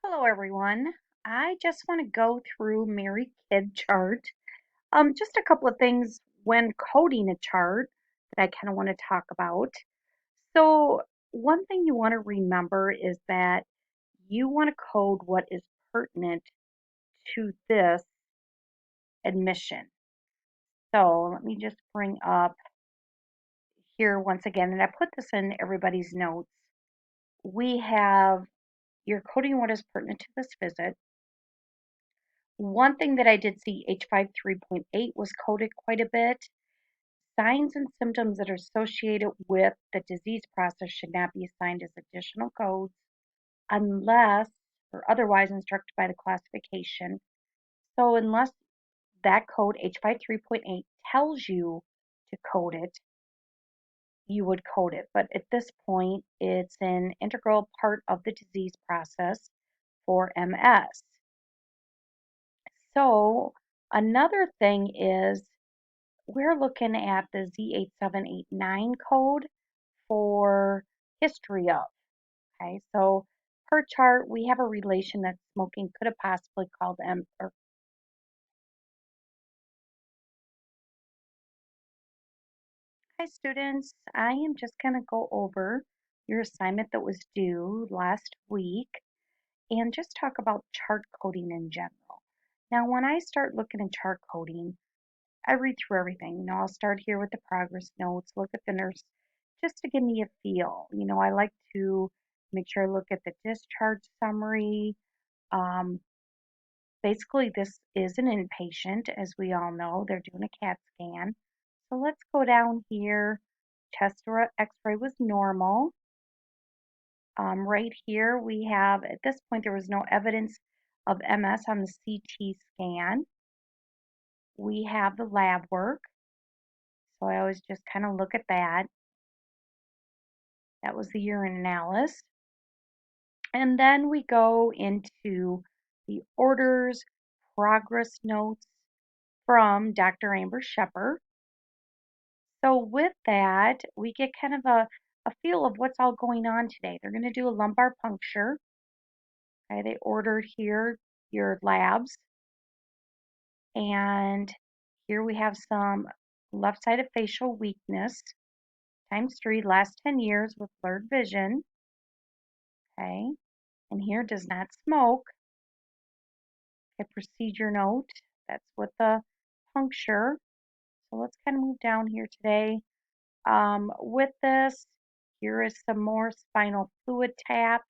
Hello, everyone. I just want to go through Mary Kid chart. Just a couple of things when coding a chart that I kind of want to talk about. So, one thing you want to remember is that you want to code what is pertinent to this admission. So, let me just bring up here once again, and I put this in everybody's notes. We have you're coding what is pertinent to this visit. One thing that I did see, H5 3.8 was coded quite a bit. Signs and symptoms that are associated with the disease process should not be assigned as additional codes unless or otherwise instructed by the classification. So unless that code H5 3.8 tells you to code it, you would code it. But at this point, it's an integral part of the disease process for MS. So another thing is we're looking at the Z8789 code for history of. Okay, so per chart, we have a relation that smoking could have possibly called M. Or, hi, students. I am just going to go over your assignment that was due last week and just talk about chart coding in general. Now, when I start looking at chart coding, I read through everything. I'll start here with the progress notes, look at the nurse just to give me a feel. I like to make sure I look at the discharge summary. Um, Basically, this is an inpatient, as we all know. They're doing a CAT scan. So let's go down here. Chest x-ray was normal. Right here, we have, at this point, there was no evidence of MS on the CT scan. We have the lab work. So I always just kind of look at that. That was the urine analysis. And then we go into the orders, progress notes from Dr. Amber Shepard. So with that, we get kind of a feel of what's all going on today. They're going to do a lumbar puncture. Okay, they ordered here your labs. And here we have some left side of facial weakness times 3, last 10 years with blurred vision. Okay, and here does not smoke. Okay, procedure note. That's with the puncture. So let's kind of move down here today. With this, here is some more spinal fluid tap.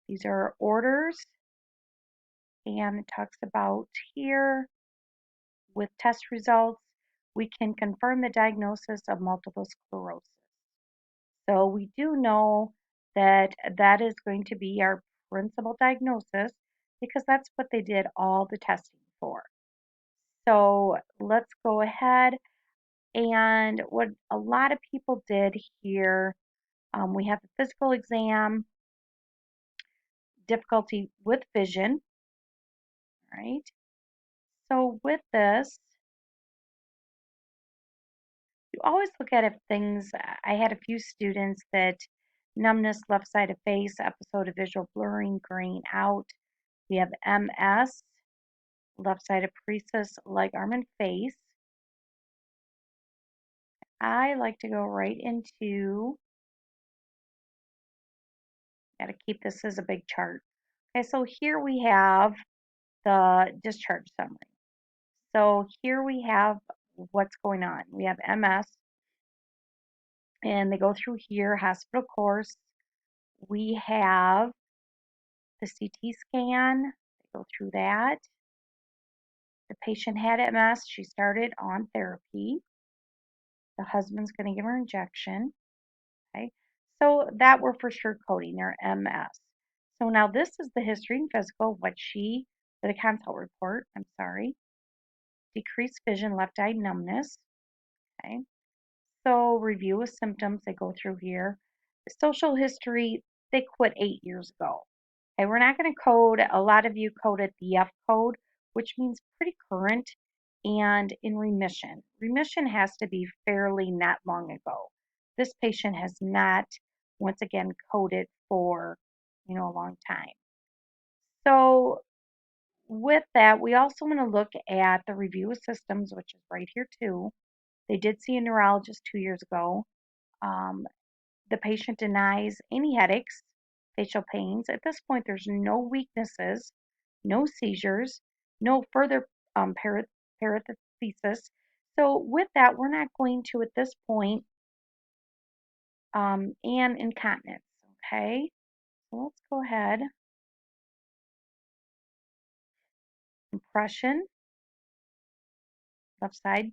These are orders. And it talks about here with test results, we can confirm the diagnosis of multiple sclerosis. So we do know that that is going to be our principal diagnosis because that's what they did all the testing for. So let's go ahead and what a lot of people did here, we have the physical exam, difficulty with vision, right? So with this, you always look at if things, I had a few students that numbness, left side of face, episode of visual blurring, graying out. We have MS, left side of paresis, leg, arm, and face. I like to go right into, got to keep this as a big chart. Okay, so here we have the discharge summary. So here we have what's going on. We have MS, and they go through here, hospital course. We have the CT scan, they go through that. The patient had MS, she started on therapy. The husband's going to give her injection. Okay, so that we're for sure coding their MS. So now this is the history and physical, the consult report, I'm sorry. Decreased vision, left eye numbness. Okay, so review of symptoms, they go through here. Social history, they quit 8 years ago. Okay, we're not going to code, a lot of you coded the F code, which means pretty current and in remission. Remission has to be fairly not long ago. This patient has not, once again, coded for, a long time. So with that, we also want to look at the review of systems, which is right here too. They did see a neurologist 2 years ago. Um, the patient denies any headaches, facial pains. At this point, there's no weaknesses, no seizures, no further parathesis. So with that, we're not going to, at this point, and incontinence. Okay, so let's go ahead. Impression, left side,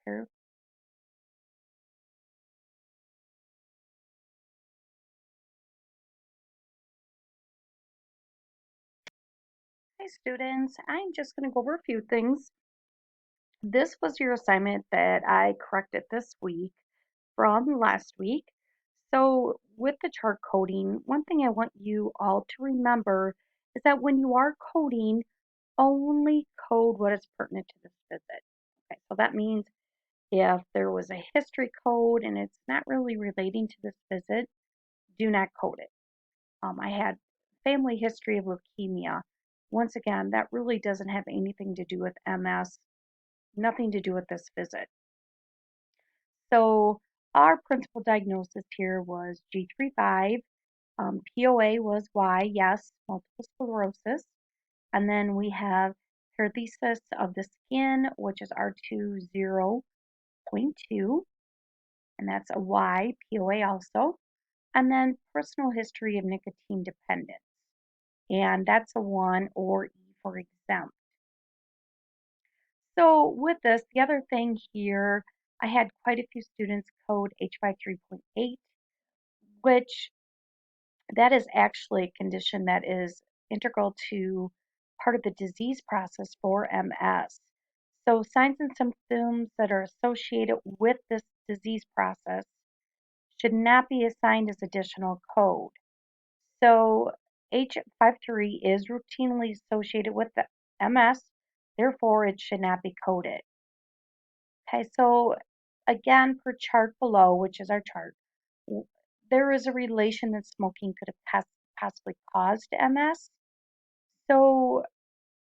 pair. Hi students, I'm just going to go over a few things. This was your assignment that I corrected this week from last week. So with the chart coding, one thing I want you all to remember is that when you are coding, only code what is pertinent to this visit. Okay, so that means if there was a history code and it's not really relating to this visit, do not code it. I had family history of leukemia. Once again, that really doesn't have anything to do with MS, nothing to do with this visit. So our principal diagnosis here was G35. POA was Y, yes, multiple sclerosis. And then we have parathesis of the skin, which is R20.2, and that's a Y, POA also. And then personal history of nicotine dependence, and that's a 1 or E for exempt. So with this, the other thing here, I had quite a few students code H53.8, which that is actually a condition that is integral to part of the disease process for MS. So signs and symptoms that are associated with this disease process should not be assigned as additional code. So H53 is routinely associated with the MS, therefore it should not be coded. Okay, so again, per chart below, which is our chart, there is a relation that smoking could have possibly caused MS. So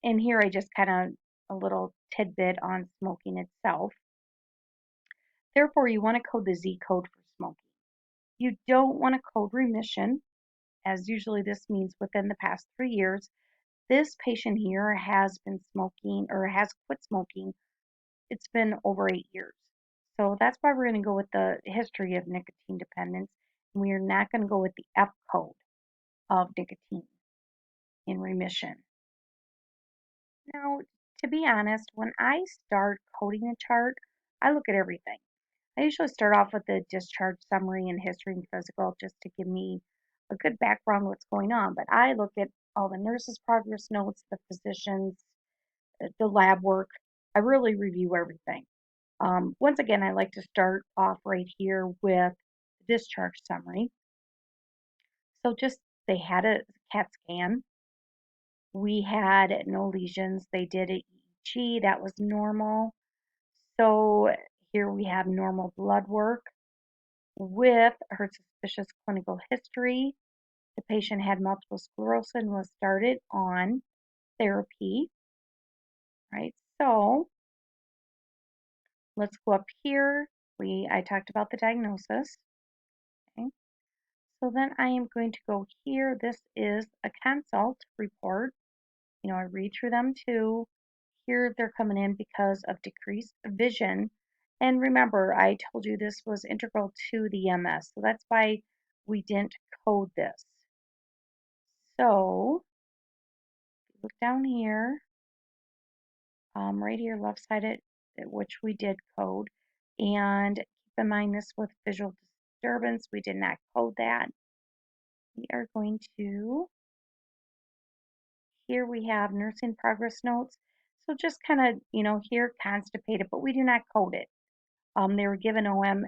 in here, I just kind of a little tidbit on smoking itself. Therefore, you want to code the Z code for smoking. You don't want to code remission, as usually this means within the past 3 years. This patient here has been smoking or has quit smoking. It's been over 8 years. So that's why we're going to go with the history of nicotine dependence. And we are not going to go with the F code of nicotine in remission. Now, to be honest, when I start coding a chart, I look at everything. I usually start off with the discharge summary and history and physical just to give me a good background of what's going on. But I look at all the nurses' progress notes, the physicians, the lab work. I really review everything. Once again, I like to start off right here with the discharge summary. So just they had a CAT scan. We had no lesions. They did an EEG. That was normal. So here we have normal blood work with her suspicious clinical history. The patient had multiple sclerosis and was started on therapy, right? So let's go up here. I talked about the diagnosis. Okay. So then I am going to go here. This is a consult report. I read through them too. Here they're coming in because of decreased vision. And remember, I told you this was integral to the MS. So that's why we didn't code this. So look down here, right here, left sided, which we did code. And keep in mind this with visual disturbance, we did not code that. We are going to, here we have nursing progress notes. So just kind of, here constipated, but we do not code it. They were given OM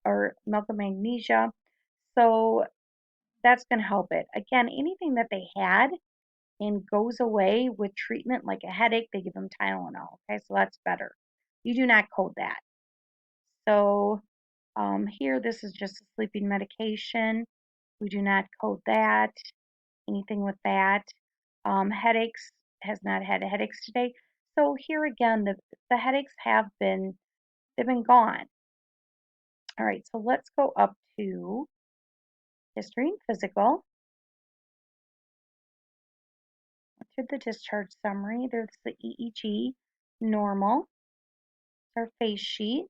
or milk of magnesia. So that's going to help it. Again, anything that they had and goes away with treatment, like a headache, they give them Tylenol. Okay, so that's better. You do not code that. So here, this is just a sleeping medication. We do not code that. Anything with that. Headaches, has not had headaches today. So here again, the headaches they've been gone. All right, so let's go up to history and physical. To the discharge summary, there's the EEG, normal, our face sheet.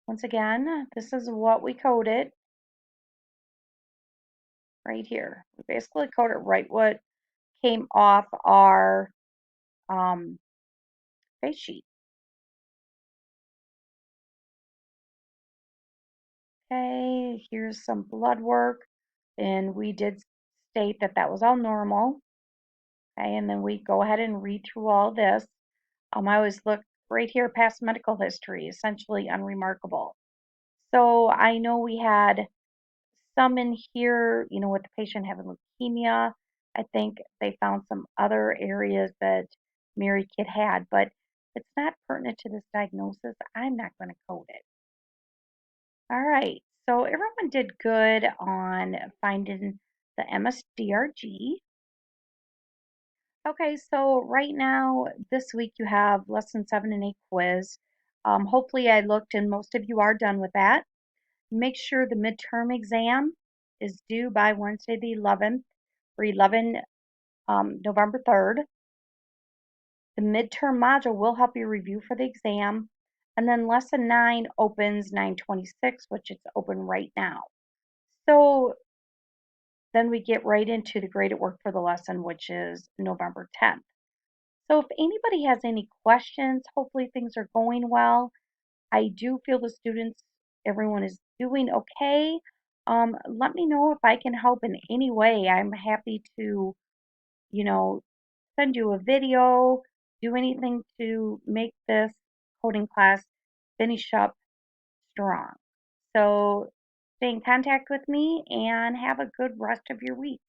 Once again, this is what we coded right here. We basically coded right what came off our face sheet. Okay, here's some blood work, and we did state that that was all normal. Okay, and then we go ahead and read through all this. I always look right here past medical history, essentially unremarkable. So I know we had some in here, with the patient having leukemia. I think they found some other areas that Mary Kid had, but it's not pertinent to this diagnosis. I'm not going to code it. All right, so everyone did good on finding the MSDRG. Okay, so right now, this week you have lesson 7 and 8 quiz. Hopefully I looked and most of you are done with that. Make sure the midterm exam is due by Wednesday the 11th or November 3rd. The midterm module will help you review for the exam. And then lesson 9 opens 9/26, which is open right now. So then we get right into the graded work for the lesson, which is November 10th. So if anybody has any questions, hopefully things are going well. I do feel the students, everyone is doing okay. Let me know if I can help in any way. I'm happy to, you know, send you a video, do anything to make this coding class finish up strong. So stay in contact with me and have a good rest of your week.